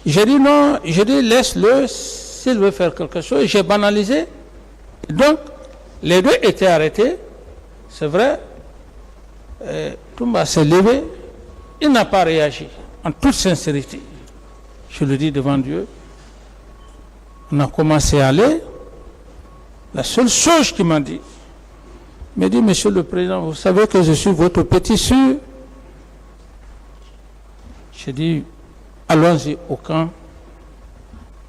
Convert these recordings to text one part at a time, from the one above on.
J'ai dit non, j'ai dit laisse-le, s'il veut faire quelque chose. J'ai banalisé. Donc, les deux étaient arrêtés. C'est vrai. Toumba s'est levé. Il n'a pas réagi. En toute sincérité. Je le dis devant Dieu. On a commencé à aller. La seule chose qu'il m'a dit, il m'a dit, Monsieur le Président, vous savez que je suis votre petit sûr. J'ai dit, allons-y au camp.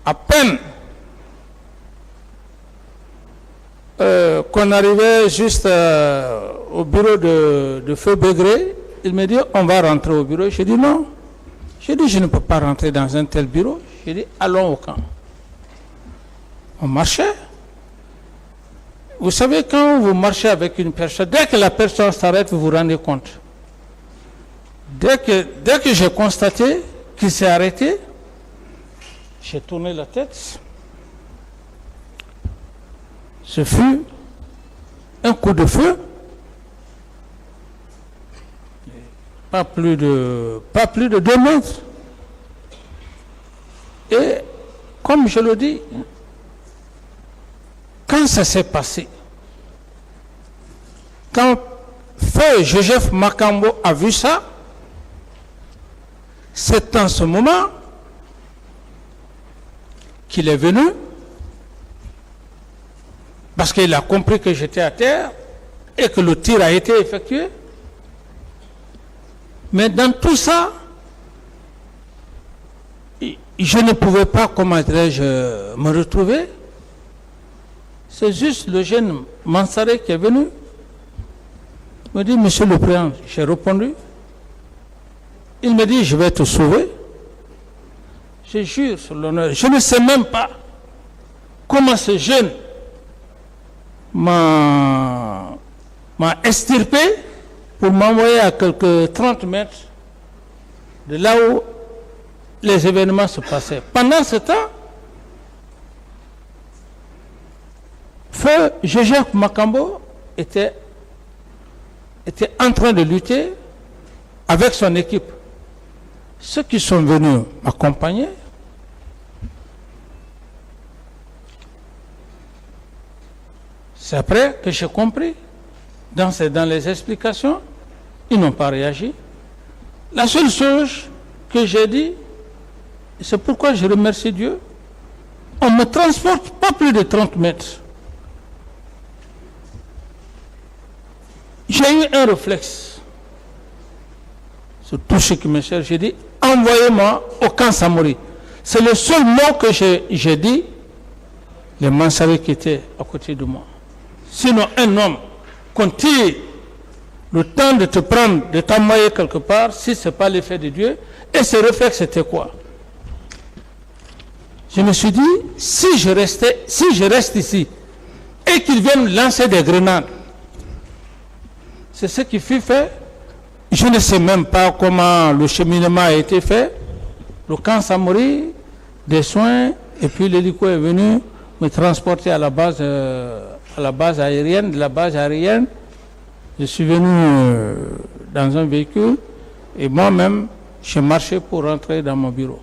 À peine qu'on arrivait juste au bureau de Feu Begré, il me dit, on va rentrer au bureau. J'ai dit non. J'ai dit, je ne peux pas rentrer dans un tel bureau. J'ai dit, allons au camp. On marchait. Vous savez, quand vous marchez avec une personne, dès que la personne s'arrête, vous vous rendez compte. Dès que j'ai constaté qu'il s'est arrêté, j'ai tourné la tête. Ce fut un coup de feu. Pas plus de 2 mètres. Et comme je le dis, quand ça s'est passé, quand Feu Joseph Makambo a vu ça, c'est en ce moment qu'il est venu, parce qu'il a compris que j'étais à terre et que le tir a été effectué. Mais dans tout ça, je ne pouvais pas, comment dirais-je, me retrouver. C'est juste le jeune Mansaré qui est venu. Il me dit, Monsieur le Président, j'ai répondu. Il me dit, je vais te sauver. Je jure sur l'honneur. Je ne sais même pas comment ce jeune m'a extirpé pour m'envoyer à quelques 30 mètres de là où les événements se passaient. Pendant ce temps, Feu Joseph Makambo était en train de lutter avec son équipe. Ceux qui sont venus m'accompagner, c'est après que j'ai compris, dans les explications, ils n'ont pas réagi. La seule chose que j'ai dit, c'est pourquoi je remercie Dieu, on ne me transporte pas plus de 30 mètres. J'ai eu un réflexe sur tout ce qui me cherche. J'ai dit, envoyez-moi au camp Samori. C'est le seul mot que j'ai dit, les Mansarés qui étaient à côté de moi. Sinon, un homme qu'on tire le temps de te prendre, de t'envoyer quelque part, si ce n'est pas l'effet de Dieu, et ce réflexe, c'était quoi? Je me suis dit, si je reste ici, et qu'ils viennent lancer des grenades, c'est ce qui fut fait. Je ne sais même pas comment le cheminement a été fait. Le camp Samori, des soins, et puis l'hélico est venu me transporter à la base aérienne. De la base aérienne, je suis venu dans un véhicule et moi-même, j'ai marché pour rentrer dans mon bureau.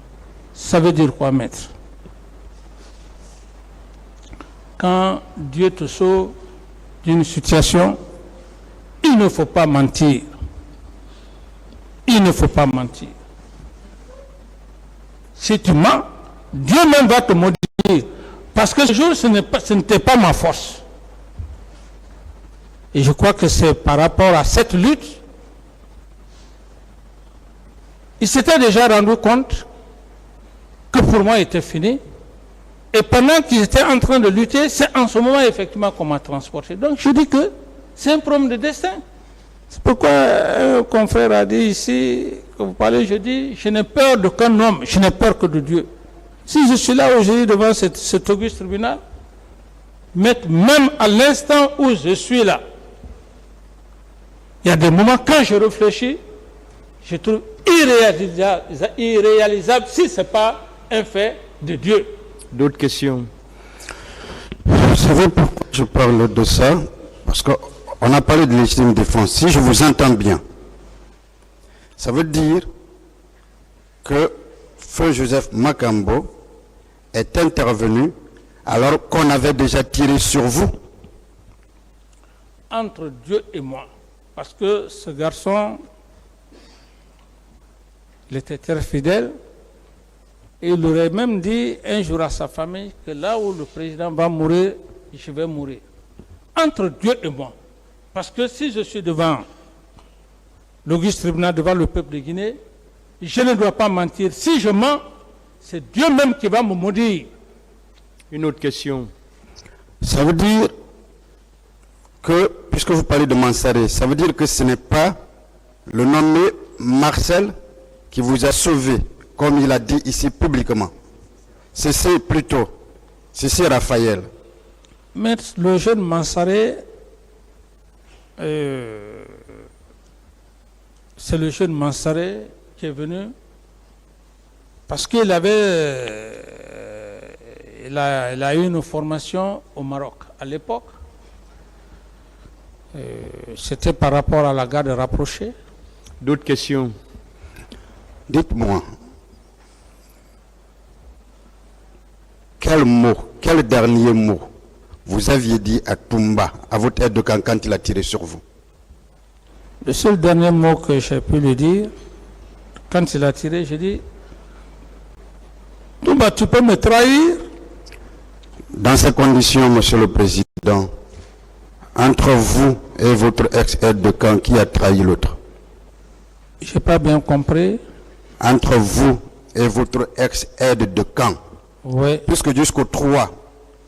Ça veut dire quoi, maître? Quand Dieu te sauve d'une situation, il ne faut pas mentir. Il ne faut pas mentir. Si tu mens, Dieu même va te maudire. Parce que ce jour, ce n'était pas ma force. Et je crois que c'est par rapport à cette lutte, il s'était déjà rendu compte que pour moi, il était fini. Et pendant qu'ils étaient en train de lutter, c'est en ce moment, effectivement, qu'on m'a transporté. Donc, je dis que c'est un problème de destin. C'est pourquoi un confrère a dit ici, que vous parlez, je dis, je n'ai peur d'aucun homme, je n'ai peur que de Dieu. Si je suis là aujourd'hui devant cet auguste tribunal, même à l'instant où je suis là, il y a des moments quand je réfléchis, je trouve irréalisable si ce n'est pas un fait de Dieu. D'autres questions? Vous savez pourquoi je parle de ça? Parce qu'on a parlé de légitime défense. Si je vous entends bien, ça veut dire que Feu Joseph Makambo est intervenu alors qu'on avait déjà tiré sur vous? Entre Dieu et moi. Parce que ce garçon, il était très fidèle. Et il aurait même dit un jour à sa famille que là où le président va mourir, je vais mourir. Entre Dieu et moi. Parce que si je suis devant l'auguste tribunal, devant le peuple de Guinée, je ne dois pas mentir. Si je mens, c'est Dieu même qui va me maudire. Une autre question. Ça veut dire que, puisque vous parlez de Mansaré, ça veut dire que ce n'est pas le nommé Marcel qui vous a sauvé, comme il a dit ici publiquement. C'est plutôt, c'est Raphaël. Mais le jeune Mansaré, c'est le jeune Mansaré qui est venu parce qu'il avait, il a eu une formation au Maroc à l'époque. C'était par rapport à la garde rapprochée. D'autres questions? Dites-moi, quel dernier mot vous aviez dit à Toumba, à votre aide de camp, quand il a tiré sur vous? Le seul dernier mot que j'ai pu lui dire, quand il a tiré, j'ai dit, Toumba, tu peux me trahir? Dans ces conditions, Monsieur le Président, entre vous et votre ex-aide de camp, qui a trahi l'autre? Je n'ai pas bien compris. Entre vous et votre ex-aide de camp. Oui. Puisque jusqu'au 3,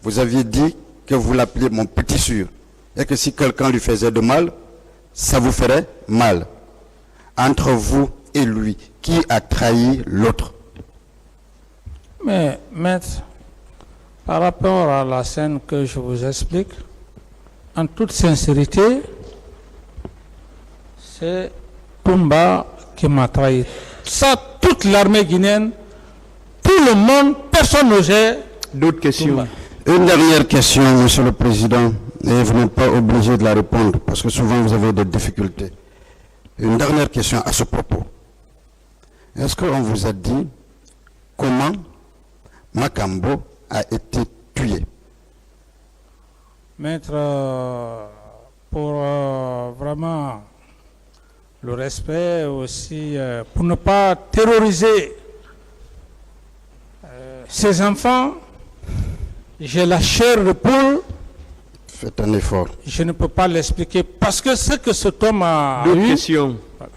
vous aviez dit que vous l'appeliez mon petit sûr. Et que si quelqu'un lui faisait de mal, ça vous ferait mal. Entre vous et lui, qui a trahi l'autre? Mais, maître, par rapport à la scène que je vous explique, en toute sincérité, c'est Toumba qui m'a trahi. Ça, toute l'armée guinéenne, tout le monde, personne n'osait. D'autres questions? Toumba. Une dernière question, Monsieur le Président, et vous n'êtes pas obligé de la répondre, parce que souvent vous avez des difficultés. Une dernière question à ce propos. Est-ce qu'on vous a dit comment Makambo a été tué? Maître, pour vraiment le respect aussi, pour ne pas terroriser ces enfants, j'ai la chair de poule. Faites un effort. Je ne peux pas l'expliquer parce que ce que cet homme a D'autres eu, questions? voilà.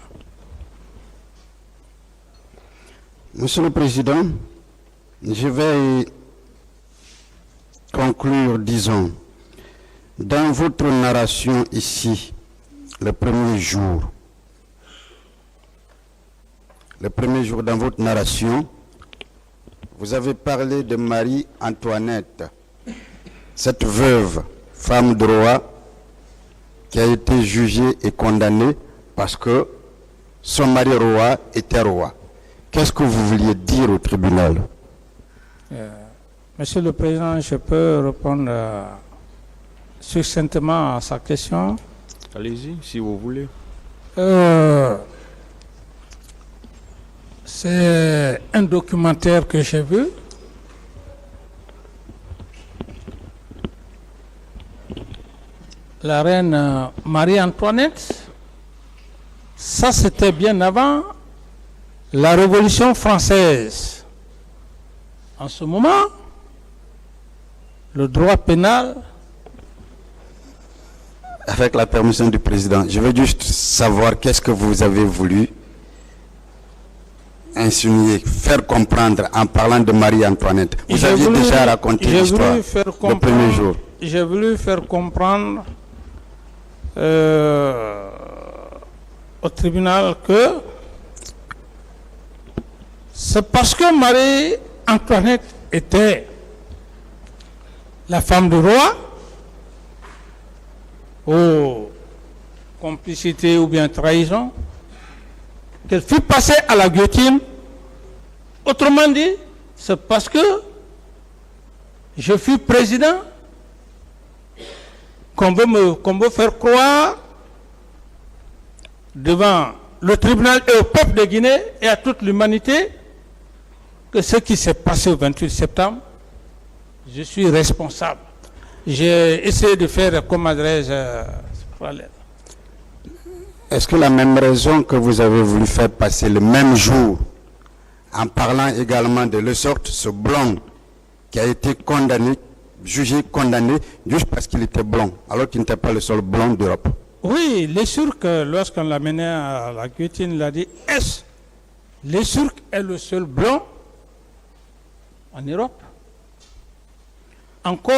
Monsieur le Président, je vais conclure, disons, dans votre narration ici, le premier jour dans votre narration, vous avez parlé de Marie-Antoinette, cette veuve, femme de roi, qui a été jugée et condamnée parce que son mari roi était roi. Qu'est-ce que vous vouliez dire au tribunal? Monsieur le Président, je peux répondre succinctement à sa question. Allez-y, si vous voulez. C'est un documentaire que j'ai vu. La reine Marie-Antoinette, ça c'était bien avant la Révolution française. En ce moment, le droit pénal... Avec la permission du président, je veux juste savoir qu'est-ce que vous avez voulu insinuer, faire comprendre en parlant de Marie-Antoinette. Vous aviez déjà raconté l'histoire le premier jour. J'ai voulu faire comprendre au tribunal que c'est parce que Marie-Antoinette était la femme du roi, ou complicité ou bien trahison, qu'elle fut passée à la guillotine. Autrement dit, c'est parce que je fus président qu'on veut faire croire devant le tribunal et au peuple de Guinée et à toute l'humanité que ce qui s'est passé au 28 septembre, je suis responsable. J'ai essayé de faire, comme adresse, Est-ce que la même raison que vous avez voulu faire passer le même jour, en parlant également de le sorte, ce blanc qui a été condamné, jugé condamné, juste parce qu'il était blanc, alors qu'il n'était pas le seul blanc d'Europe? Oui, les Turcs, lorsqu'on l'a mené à la guillotine, il a dit, est-ce les Turcs est le seul blanc en Europe? Encore